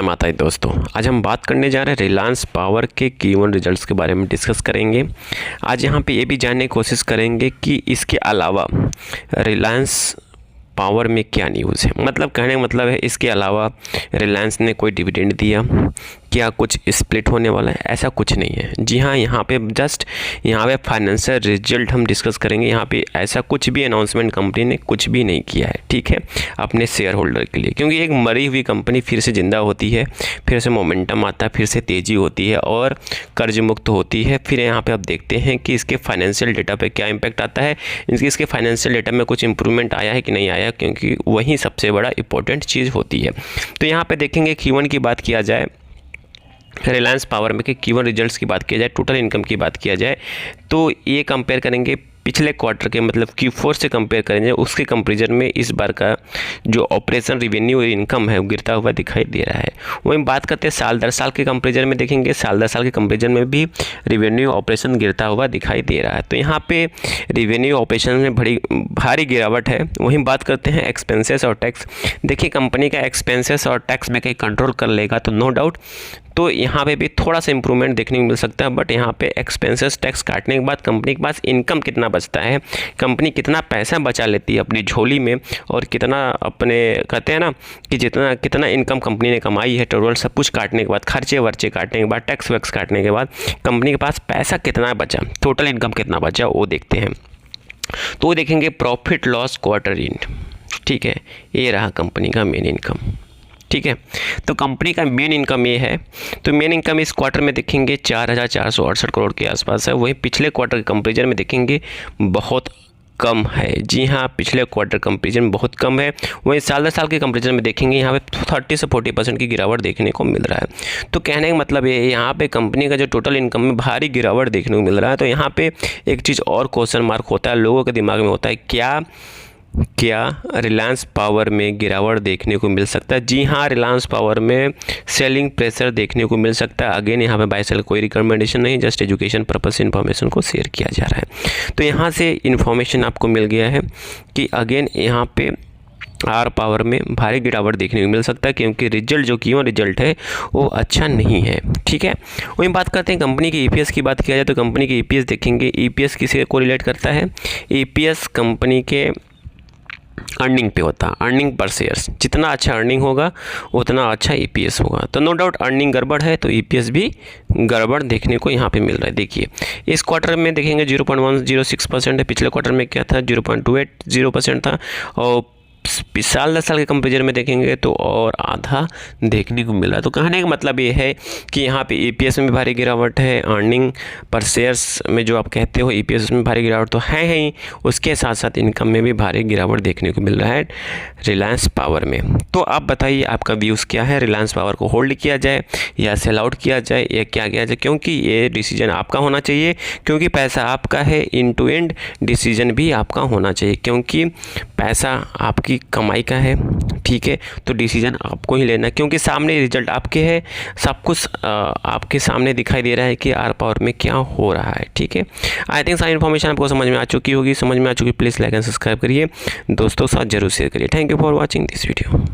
माता है दोस्तों, आज हम बात करने जा रहे हैं रिलायंस पावर के Q1 रिजल्ट्स के बारे में डिस्कस करेंगे। आज यहाँ पे ये भी जानने की कोशिश करेंगे कि इसके अलावा रिलायंस पावर में क्या न्यूज़ है। मतलब कहने का मतलब है इसके अलावा रिलायंस ने कोई डिविडेंड दिया, क्या कुछ स्प्लिट होने वाला है, ऐसा कुछ नहीं है। जी हाँ, यहाँ पे जस्ट यहाँ पे फाइनेंशियल रिजल्ट हम डिस्कस करेंगे। यहाँ पे ऐसा कुछ भी अनाउंसमेंट कंपनी ने कुछ भी नहीं किया है, ठीक है, अपने शेयर होल्डर के लिए। क्योंकि एक मरी हुई कंपनी फिर से ज़िंदा होती है, फिर से मोमेंटम आता है, फिर से तेज़ी होती है और कर्ज मुक्त होती है। फिर यहाँ पर आप देखते हैं कि इसके फाइनेंशियल डेटा पर क्या इम्पैक्ट आता है, इसके फाइनेंशियल डेटा में कुछ इंप्रूवमेंट आया है कि नहीं आया, क्योंकि वही सबसे बड़ा इंपॉर्टेंट चीज़ होती है। तो यहाँ पे देखेंगे Q1 की बात किया जाए, रिलायंस पावर में के Q1 रिजल्ट्स की बात किया जाए, टोटल इनकम की बात किया जाए, तो ये कंपेयर करेंगे पिछले क्वार्टर के, मतलब Q4 से कंपेयर करेंगे। उसके कंपेरिजन में इस बार का जो ऑपरेशन रिवेन्यू इनकम है वो गिरता हुआ दिखाई दे रहा है। वहीं बात करते हैं साल दर साल के कंपेरिजन में, देखेंगे साल दर साल के कंपेरिजन में भी रिवेन्यू ऑपरेशन गिरता हुआ दिखाई दे रहा है। तो यहाँ पे रिवेन्यू ऑपरेशन में बड़ी भारी गिरावट है। वहीं बात करते हैं एक्सपेंसेस और टैक्स। देखिए कंपनी का एक्सपेंसेस और टैक्स में कहीं कंट्रोल कर लेगा तो नो डाउट, तो यहाँ पे भी थोड़ा सा इंप्रूवमेंट देखने को मिल सकता है। बट यहाँ पे एक्सपेंसेस टैक्स काटने के बाद कंपनी के पास इनकम कितना बचता है, कंपनी कितना पैसा बचा लेती है अपनी झोली में, और कितना अपने कहते हैं ना कि कितना इनकम कंपनी ने कमाई है, टोटल सब कुछ काटने के बाद, खर्चे वर्चे काटने के बाद, टैक्स वैक्स काटने के बाद कंपनी के पास पैसा कितना बचा, टोटल इनकम कितना बचा, वो देखते हैं। तो देखेंगे प्रॉफिट लॉस क्वार्टर एंड, ठीक है, ये रहा कंपनी का मेन इनकम, ठीक है। तो कंपनी का मेन इनकम ये है, तो मेन इनकम इस क्वार्टर में देखेंगे 4,468 करोड़ के आसपास है। वहीं पिछले क्वार्टर के कंपेरिजन में देखेंगे बहुत कम है। जी हाँ, पिछले क्वार्टर कंपेरिजन में बहुत कम है। वहीं साल दर साल के कंपेरिजन में देखेंगे यहाँ पे 30 से 40% की गिरावट देखने को मिल रहा है। तो कहने का मतलब ये यहाँ पे कंपनी का जो टोटल इनकम में भारी गिरावट देखने को मिल रहा है। तो यहाँ पे एक चीज़ और क्वेश्चन मार्क होता है, लोगों के दिमाग में होता है, क्या रिलायंस पावर में गिरावट देखने को मिल सकता है। जी हाँ, रिलायंस पावर में सेलिंग प्रेशर देखने को मिल सकता है। अगेन यहाँ पे बाय सेल कोई रिकमेंडेशन नहीं, जस्ट एजुकेशन पर्पस से इन्फॉर्मेशन को शेयर किया जा रहा है। तो यहाँ से इन्फॉर्मेशन आपको मिल गया है कि अगेन यहाँ पे आर पावर में भारी गिरावट देखने को मिल सकता है, क्योंकि रिजल्ट जो Q1 रिजल्ट है वो अच्छा नहीं है, ठीक है। वहीं बात करते हैं कंपनी की EPS की बात किया जाए, तो कंपनी की EPS देखेंगे, EPS किसी को रिलेट करता है, EPS कंपनी के अर्निंग पे होता है, अर्निंग पर शेयर्स। जितना अच्छा अर्निंग होगा उतना अच्छा EPS होगा। तो नो डाउट अर्निंग गड़बड़ है तो EPS भी गड़बड़ देखने को यहाँ पे मिल रहा है। देखिए इस क्वार्टर में देखेंगे 0.106% है, पिछले क्वार्टर में क्या था 0.280% था, और साल दर साल के कंपेरिजन में देखेंगे तो और आधा देखने को मिला। तो कहने का मतलब ये है कि यहाँ पे EPS में भी भारी गिरावट है, अर्निंग पर शेयर्स में जो आप कहते हो EPS में भारी गिरावट तो है ही, उसके साथ साथ इनकम में भी भारी गिरावट देखने को मिल रहा है रिलायंस पावर में। तो आप बताइए आपका व्यूज़ क्या है, रिलायंस पावर को होल्ड किया जाए या सेल आउट किया जाए या क्या किया जाए, क्योंकि ये डिसीजन आपका होना चाहिए, क्योंकि पैसा आपका है। इन टू एंड डिसीजन भी आपका होना चाहिए, क्योंकि पैसा आपकी कमाई का है, ठीक है। तो डिसीजन आपको ही लेना है, क्योंकि सामने रिजल्ट आपके है, सब कुछ आपके सामने दिखाई दे रहा है कि आर पावर में क्या हो रहा है, ठीक है। आई थिंक सारी इन्फॉर्मेशन आपको समझ में आ चुकी होगी। समझ में आ चुकी प्लीज़ लाइक एंड सब्सक्राइब करिए, दोस्तों के साथ जरूर शेयर करिए। Thank you for watching this video.